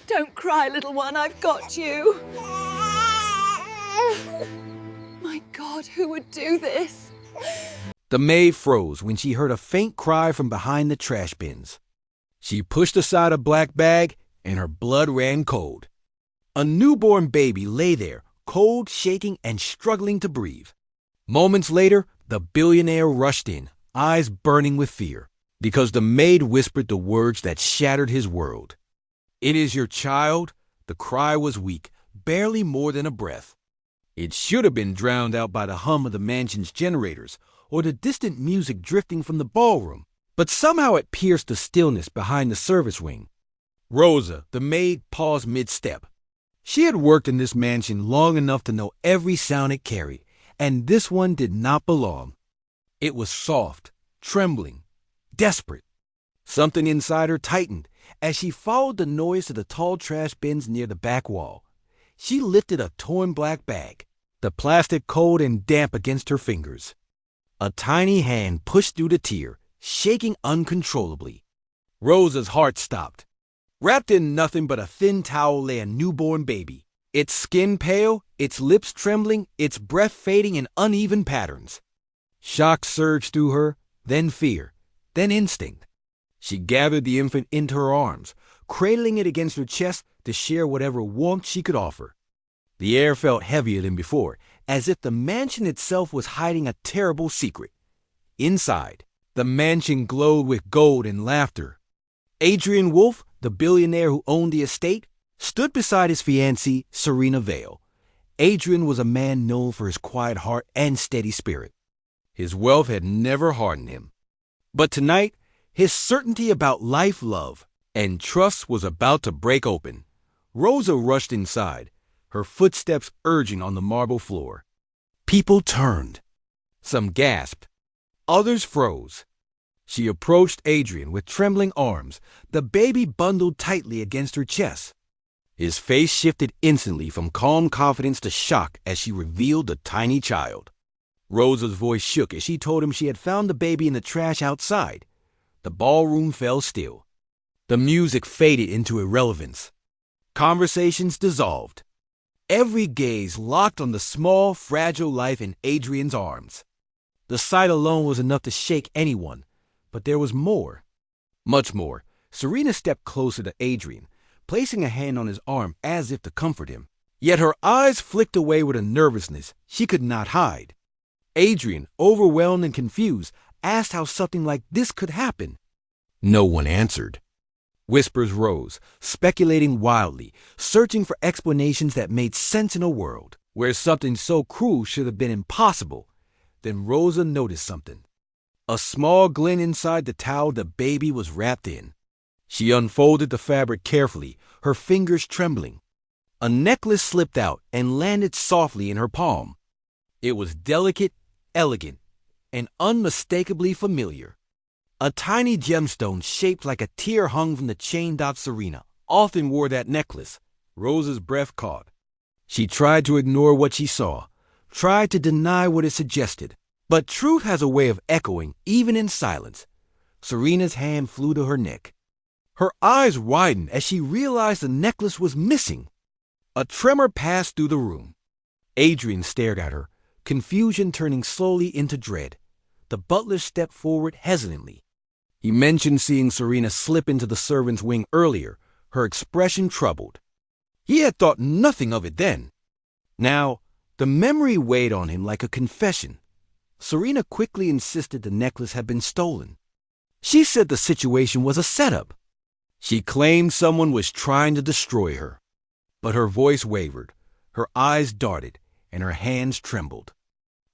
Don't cry, little one, I've got you. My God, who would do this? The maid froze when she heard a faint cry from behind the trash bins. She pushed aside a black bag, and her blood ran cold. A newborn baby lay there, cold, shaking, and struggling to breathe. Moments later, the billionaire rushed in, eyes burning with fear, because the maid whispered the words that shattered his world. "It is your child." The cry was weak, barely more than a breath. It should have been drowned out by the hum of the mansion's generators or the distant music drifting from the ballroom, but somehow it pierced the stillness behind the service wing. Rosa, the maid, paused mid-step. She had worked in this mansion long enough to know every sound it carried, and this one did not belong. It was soft, trembling, desperate. Something inside her tightened as she followed the noise to the tall trash bins near the back wall. She lifted a torn black bag, the plastic cold and damp against her fingers. A tiny hand pushed through the tier, shaking uncontrollably. Rosa's heart stopped. Wrapped in nothing but a thin towel lay a newborn baby, its skin pale, its lips trembling, its breath fading in uneven patterns. Shock surged through her, then fear, then instinct. She gathered the infant into her arms, cradling it against her chest to share whatever warmth she could offer. The air felt heavier than before, as if the mansion itself was hiding a terrible secret. Inside, the mansion glowed with gold and laughter. Adrian Wolfe, the billionaire who owned the estate, stood beside his fiancée, Serena Vale. Adrian was a man known for his quiet heart and steady spirit. His wealth had never hardened him. But tonight, his certainty about life, love, and trust was about to break open. Rosa rushed inside, her footsteps urging on the marble floor. People turned. Some gasped. Others froze. She approached Adrian with trembling arms, the baby bundled tightly against her chest. His face shifted instantly from calm confidence to shock as she revealed the tiny child. Rosa's voice shook as she told him she had found the baby in the trash outside. The ballroom fell still. The music faded into irrelevance. Conversations dissolved. Every gaze locked on the small, fragile life in Adrian's arms. The sight alone was enough to shake anyone, but there was more. Much more. Serena stepped closer to Adrian, placing a hand on his arm as if to comfort him. Yet her eyes flicked away with a nervousness she could not hide. Adrian, overwhelmed and confused, asked how something like this could happen. No one answered. Whispers rose, speculating wildly, searching for explanations that made sense in a world where something so cruel should have been impossible. Then Rosa noticed something. A small glint inside the towel the baby was wrapped in. She unfolded the fabric carefully, her fingers trembling. A necklace slipped out and landed softly in her palm. It was delicate, elegant, and unmistakably familiar. A tiny gemstone shaped like a tear hung from the chain. Serena often wore that necklace. Rosa's breath caught. She tried to ignore what she saw, tried to deny what it suggested. But truth has a way of echoing even in silence. Serena's hand flew to her neck. Her eyes widened as she realized the necklace was missing. A tremor passed through the room. Adrian stared at her, confusion turning slowly into dread. The butler stepped forward hesitantly. He mentioned seeing Serena slip into the servants' wing earlier, her expression troubled. He had thought nothing of it then. Now, the memory weighed on him like a confession. Serena quickly insisted the necklace had been stolen. She said the situation was a setup. She claimed someone was trying to destroy her. But her voice wavered, her eyes darted, and her hands trembled.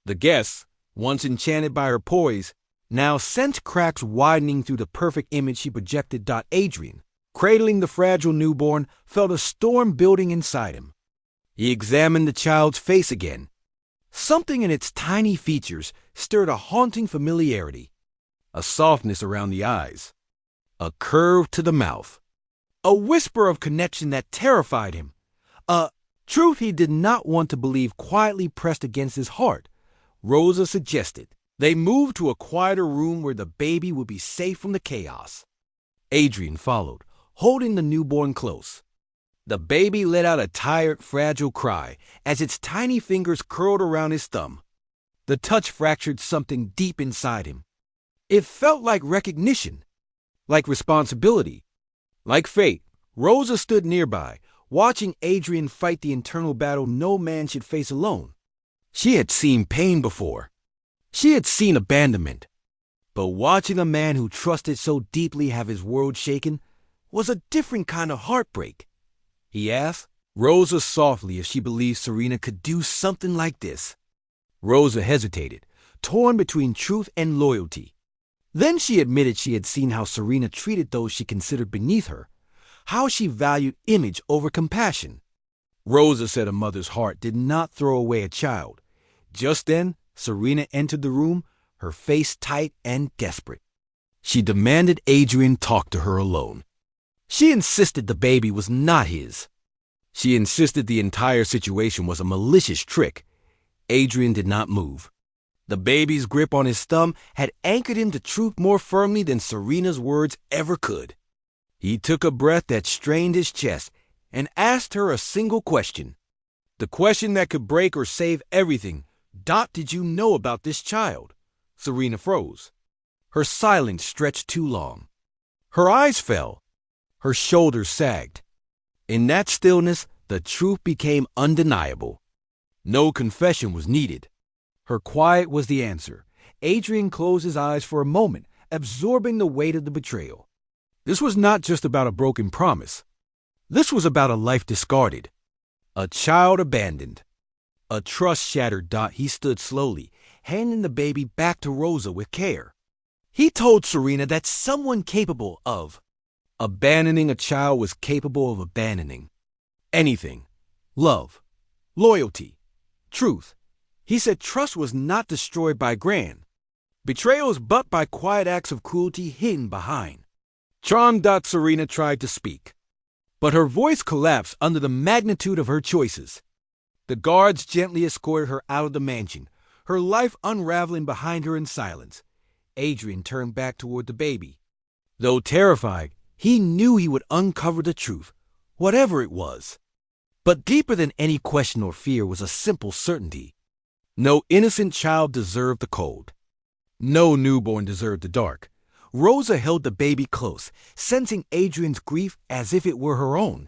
The guests, once enchanted by her poise, now sensed cracks widening through the perfect image she projected. Adrian, cradling the fragile newborn, felt a storm building inside him. He examined the child's face again. Something in its tiny features stirred a haunting familiarity. A softness around the eyes. A curve to the mouth. A whisper of connection that terrified him. A truth he did not want to believe quietly pressed against his heart. Rosa suggested they move to a quieter room where the baby would be safe from the chaos. Adrian followed, holding the newborn close. The baby let out a tired, fragile cry as its tiny fingers curled around his thumb. The touch fractured something deep inside him. It felt like recognition, like responsibility, like fate. Rosa stood nearby, watching Adrian fight the internal battle no man should face alone. She had seen pain before. She had seen abandonment. But watching a man who trusted so deeply have his world shaken was a different kind of heartbreak. He asked Rosa softly if she believed Serena could do something like this. Rosa hesitated, torn between truth and loyalty. Then she admitted she had seen how Serena treated those she considered beneath her, how she valued image over compassion. Rosa said a mother's heart did not throw away a child. Just then, Serena entered the room, her face tight and desperate. She demanded Adrian talk to her alone. She insisted the baby was not his. She insisted the entire situation was a malicious trick. Adrian did not move. The baby's grip on his thumb had anchored him to truth more firmly than Serena's words ever could. He took a breath that strained his chest and asked her a single question. The question that could break or save everything. Did you know about this child? Serena froze. Her silence stretched too long. Her eyes fell. Her shoulders sagged. In that stillness, the truth became undeniable. No confession was needed. Her quiet was the answer. Adrian closed his eyes for a moment, absorbing the weight of the betrayal. This was not just about a broken promise. This was about a life discarded, a child abandoned, a trust shattered. He stood slowly, handing the baby back to Rosa with care. He told Serena that someone capable of abandoning a child was capable of abandoning anything. Love, loyalty, truth. He said trust was not destroyed by grand betrayals, but by quiet acts of cruelty hidden behind. Serena tried to speak, but her voice collapsed under the magnitude of her choices. The guards gently escorted her out of the mansion, her life unraveling behind her in silence. Adrian turned back toward the baby. Though terrified, he knew he would uncover the truth, whatever it was. But deeper than any question or fear was a simple certainty. No innocent child deserved the cold. No newborn deserved the dark. Rosa held the baby close, sensing Adrian's grief as if it were her own.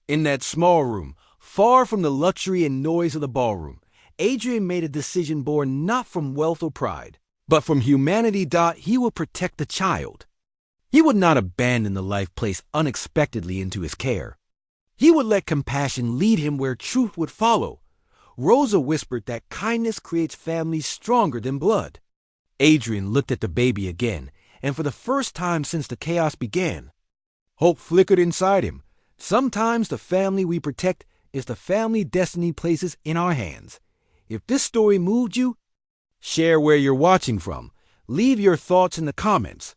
In that small room, far from the luxury and noise of the ballroom, Adrian made a decision born not from wealth or pride, but from humanity. He would protect the child. He would not abandon the life placed unexpectedly into his care. He would let compassion lead him where truth would follow. Rosa whispered that kindness creates families stronger than blood. Adrian looked at the baby again, and for the first time since the chaos began, hope flickered inside him. Sometimes the family we protect is the family destiny places in our hands. If this story moved you, share where you're watching from, leave your thoughts in the comments,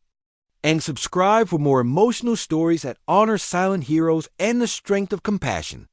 and subscribe for more emotional stories that honor silent heroes and the strength of compassion.